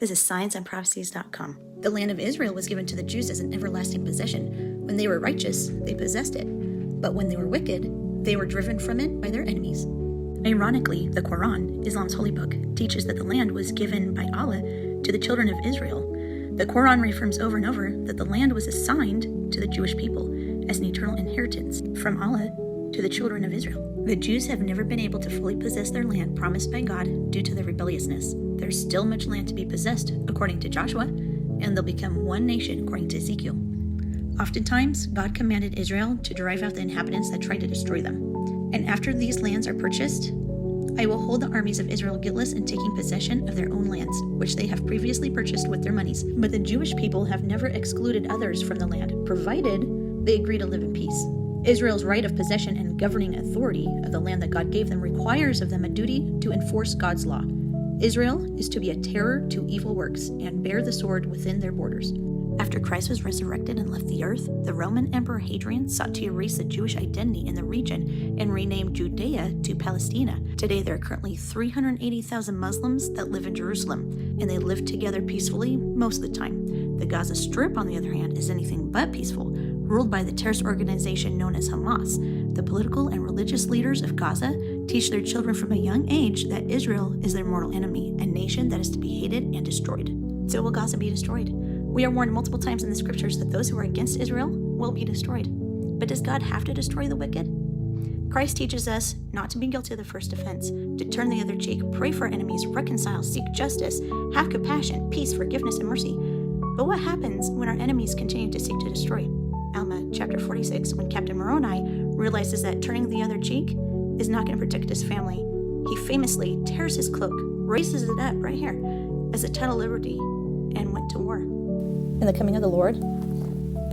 This is scienceandprophecies.com. The land of Israel was given to the Jews as an everlasting possession. When they were righteous, they possessed it. But when they were wicked, they were driven from it by their enemies. Ironically, the Qur'an, Islam's holy book, teaches that the land was given by Allah to the children of Israel. The Qur'an reaffirms over and over that the land was assigned to the Jewish people as an eternal inheritance from Allah to the children of Israel. The Jews have never been able to fully possess their land promised by God due to their rebelliousness. There's still much land to be possessed, according to Joshua, and they'll become one nation, according to Ezekiel. Oftentimes, God commanded Israel to drive out the inhabitants that tried to destroy them. And after these lands are purchased, I will hold the armies of Israel guiltless in taking possession of their own lands, which they have previously purchased with their monies. But the Jewish people have never excluded others from the land, provided they agree to live in peace. Israel's right of possession and governing authority of the land that God gave them requires of them a duty to enforce God's law. Israel is to be a terror to evil works and bear the sword within their borders. After Christ was resurrected and left the earth, the Roman Emperor Hadrian sought to erase the Jewish identity in the region and renamed Judea to Palestina. Today, there are currently 380,000 Muslims that live in Jerusalem, and they live together peacefully most of the time. The Gaza Strip, on the other hand, is anything but peaceful, ruled by the terrorist organization known as Hamas. The political and religious leaders of Gaza teach their children from a young age that Israel is their mortal enemy, a nation that is to be hated and destroyed. So will Gaza be destroyed? We are warned multiple times in the scriptures that those who are against Israel will be destroyed. But does God have to destroy the wicked? Christ teaches us not to be guilty of the first offense, to turn the other cheek, pray for our enemies, reconcile, seek justice, have compassion, peace, forgiveness, and mercy. But what happens when our enemies continue to seek to destroy? Alma chapter 46, when Captain Moroni realizes that turning the other cheek is not going to protect his family, he famously tears his cloak, raises it up right here as a title of liberty, and went to war. In the coming of the Lord,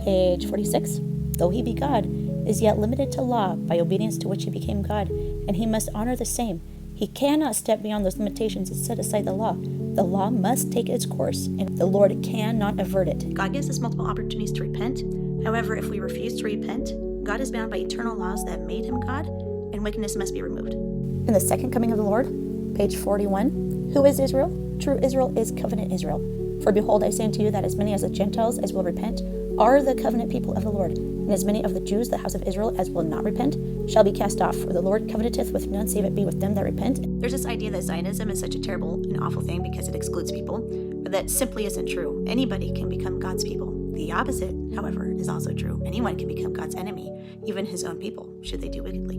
page 46, though he be God, is yet limited to law by obedience to which he became God, and he must honor the same. He cannot step beyond those limitations and set aside the law. The law must take its course, and the Lord cannot avert it. God gives us multiple opportunities to repent. However, if we refuse to repent, God is bound by eternal laws that made him God, and wickedness must be removed. In the second coming of the Lord, page 41, who is Israel? True Israel is covenant Israel. For behold, I say unto you that as many as the Gentiles as will repent are the covenant people of the Lord, and as many of the Jews, the house of Israel, as will not repent, shall be cast off. For the Lord covenanteth with none, save it be with them that repent. There's this idea that Zionism is such a terrible and awful thing because it excludes people, but that simply isn't true. Anybody can become God's people. The opposite, however, is also true. Anyone can become God's enemy, even his own people, should they do wickedly.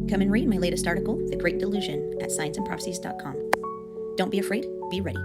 Come and read my latest article, The Great Delusion, at scienceandprophecies.com. Don't be afraid, be ready.